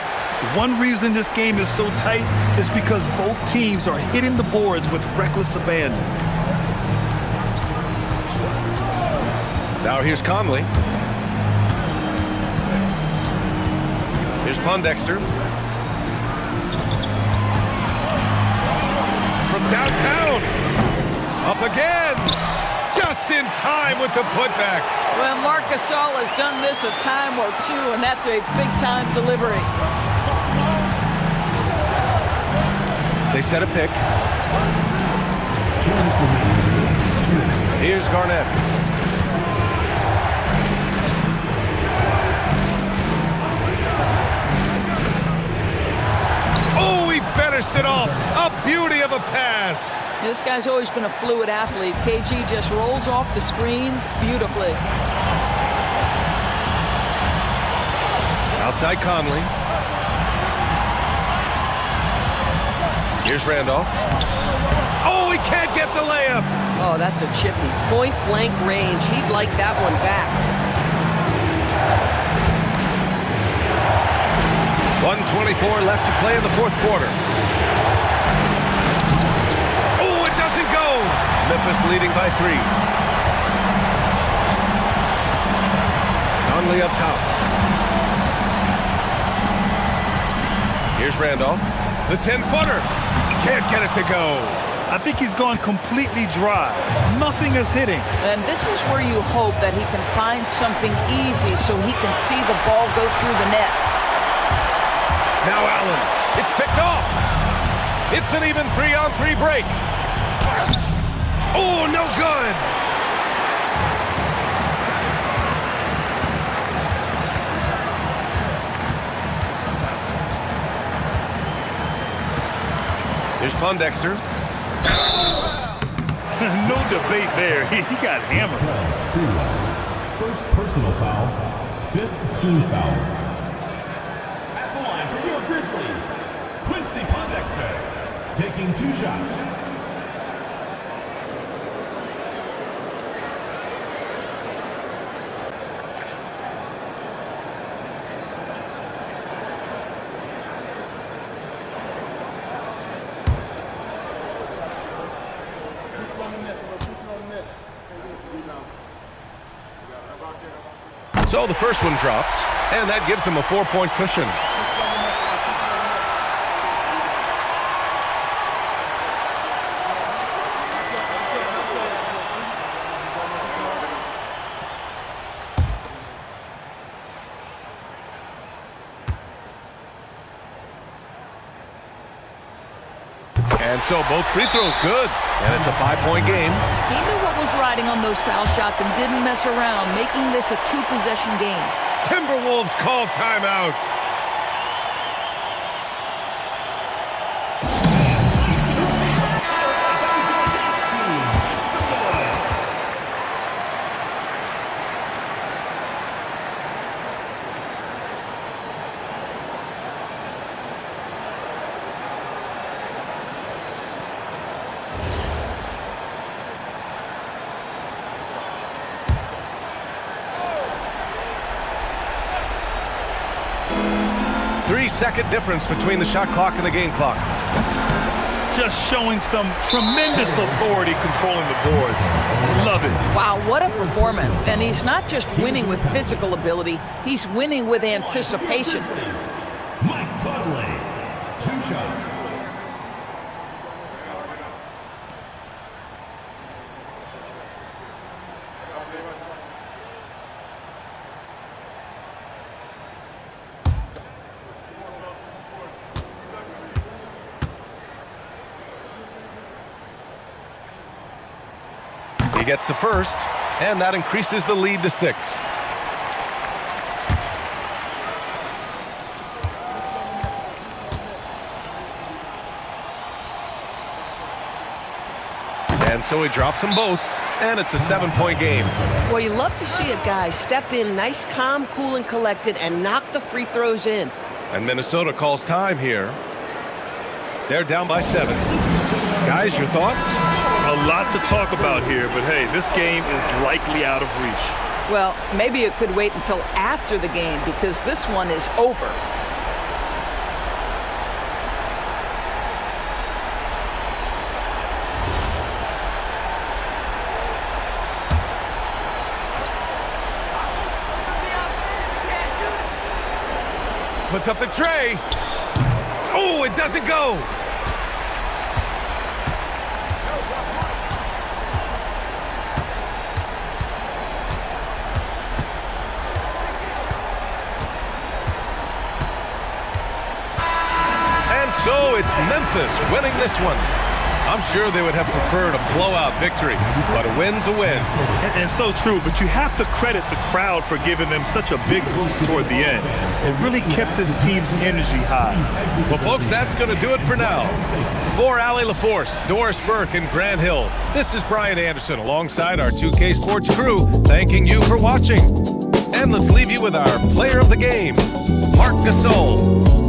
One reason this game is so tight is because both teams are hitting the boards with reckless abandon. Now here's Conley. Here's Pondexter. From downtown. Up again. Just in time with the putback. Well, Marc Gasol has done this a time or two, and that's a big-time delivery. They set a pick. Here's Garnett. Oh, he finished it off. A beauty of a pass. This guy's always been a fluid athlete. KG just rolls off the screen beautifully. Outside Conley. Here's Randolph. Oh, he can't get the layup. Oh, that's a chippy. Point blank range. He'd like that one back. 1:24 left to play in the fourth quarter. Oh, it doesn't go. Memphis leading by 3. Conley up top. Here's Randolph. The 10-footer. Can't get it to go. I think he's gone completely dry. Nothing is hitting. And this is where you hope that he can find something easy so he can see the ball go through the net. Now Allen. It's picked off. It's an even 3-on-3 break. Oh, no good. Here's Pondexter. No debate there. He got hammered. First personal foul, 5th team foul. At the line for your Grizzlies, Quincy Pondexter, taking 2 shots. So the first one drops, and that gives him a 4-point cushion. And so both free throws good, and it's a 5-point game. He knew what was riding on those foul shots and didn't mess around, making this a 2-possession game. Timberwolves call timeout. Three-second difference between the shot clock and the game clock. Just showing some tremendous authority controlling the boards. Love it. Wow, what a performance. And he's not just winning with physical ability, he's winning with anticipation. Mike Conley, 2 shots. gets the first, and that increases the lead to 6. And so he drops them both, and it's a 7-point game. Well, you love to see a guy step in nice, calm, cool, and collected and knock the free throws in. And Minnesota calls time here. They're down by 7. Guys, your thoughts? A lot to talk about here, but hey, this game is likely out of reach. Well, maybe it could wait until after the game because this one is over. Puts up the tray. Oh, it doesn't go. And so it's Memphis winning this one. I'm sure they would have preferred a blowout victory, but a win's a win. And so true, but you have to credit the crowd for giving them such a big boost toward the end. It really kept this team's energy high. Well, folks, that's going to do it for now. For Allie LaForce, Doris Burke, and Grant Hill, this is Brian Anderson alongside our 2K Sports crew, thanking you for watching. And let's leave you with our player of the game, Marc Gasol.